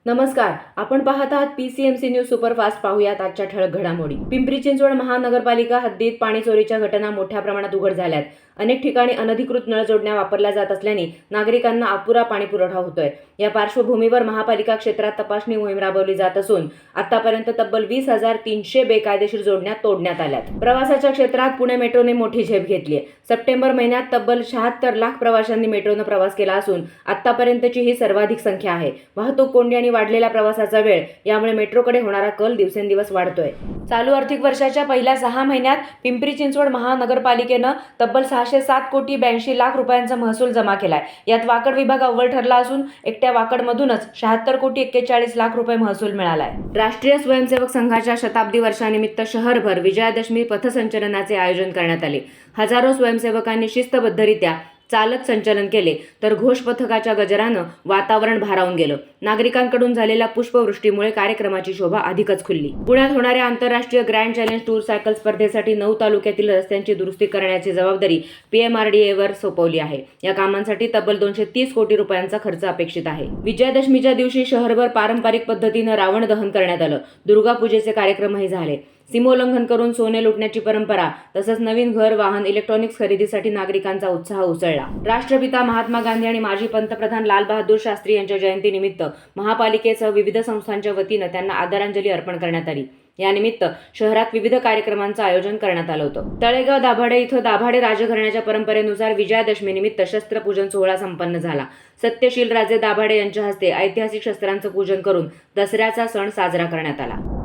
नमस्कार, आपण पाहत आहात PCMC न्यूज सुपरफास्ट. पाहूयात आजच्या ठळक घडामोडी. पिंपरी चिंचवड महानगरपालिका हद्दीत पाणी चोरीच्या घटना मोठ्या प्रमाणात उघड झाल्यात. अनेक ठिकाणी अनधिकृत नळ जोडण्या वापरल्या जात असल्याने नागरिकांना अपुरा पाणी पुरवठा होतोय. या पार्श्वभूमीवर महापालिका क्षेत्रात तपासणी मोहीम राबवली जात असून आतापर्यंत तब्बल 20,300 बेकायदेशीर जोडण्या तोडण्यात आल्यात. प्रवासाच्या क्षेत्रात पुणे मेट्रोने मोठी झेप घेतली आहे. सप्टेंबर महिन्यात तब्बल 76 लाख प्रवाशांनी मेट्रोने प्रवास केला असून आतापर्यंतची ही सर्वाधिक संख्या आहे. वाहतूक कोंडी आणि वाढलेला प्रवासाचा वेळ यामुळे मेट्रोकडे होणारा कल दिवसेंदिवस वाढतोय. चालू आर्थिक वर्षाच्या पहिल्या 6 महिन्यात पिंपरी चिंचवड महानगरपालिकेनं तब्बल 607 कोटी 82 लाख रुपयांचा महसूल जमा केलाय. यात वाकड विभाग अव्वल ठरला असून एकट्या वाकडमधूनच 76 कोटी 41 लाख रुपये महसूल मिळालाय. राष्ट्रीय स्वयंसेवक संघाच्या शताब्दी वर्षानिमित्त शहरभर विजयादशमी पथसंचलनाचे आयोजन करण्यात आले. हजारो स्वयंसेवकांनी शिस्तबद्धरित्या चालत संचलन केले तर घोष पथकाच्या गजरानं वातावरण भारावून गेलं. नागरिकांकडून झालेल्या पुष्पवृष्टीमुळे कार्यक्रमाची शोभा अधिकच खुलली. पुण्यात होणाऱ्या आंतरराष्ट्रीय ग्रँड चॅलेंज टूर सायकल स्पर्धेसाठी 9 तालुक्यातील रस्त्यांची दुरुस्ती करण्याची जबाबदारी PMRDAवर सोपवली आहे. या कामांसाठी तब्बल 230 कोटी रुपयांचा खर्च अपेक्षित आहे. विजयादशमीच्या दिवशी शहरभर पारंपरिक पद्धतीनं रावण दहन करण्यात आलं. दुर्गापूजेचे कार्यक्रमही झाले. सीमोल्लंघन करून सोने लुटण्याची परंपरा तसंच नवीन घर, वाहन, इलेक्ट्रॉनिक्स खरेदीसाठी नागरिकांचा उत्साह उसळला. राष्ट्रपिता महात्मा गांधी आणि माजी पंतप्रधान लालबहादूर शास्त्री यांच्या जयंतीनिमित्त महापालिकेसह विविध संस्थांच्या वतीनं त्यांना आदरांजली अर्पण करण्यात आली. यानिमित्त शहरात विविध कार्यक्रमांचं आयोजन करण्यात आलं होतं. तळेगाव दाभाडे इथं दाभाडे राजघराण्याच्या परंपरेनुसार विजयादशमीनिमित्त शस्त्रपूजन सोहळा संपन्न झाला. सत्यशील राजे दाभाडे यांच्या हस्ते ऐतिहासिक शस्त्रांचं पूजन करून दसऱ्याचा सण साजरा करण्यात आला.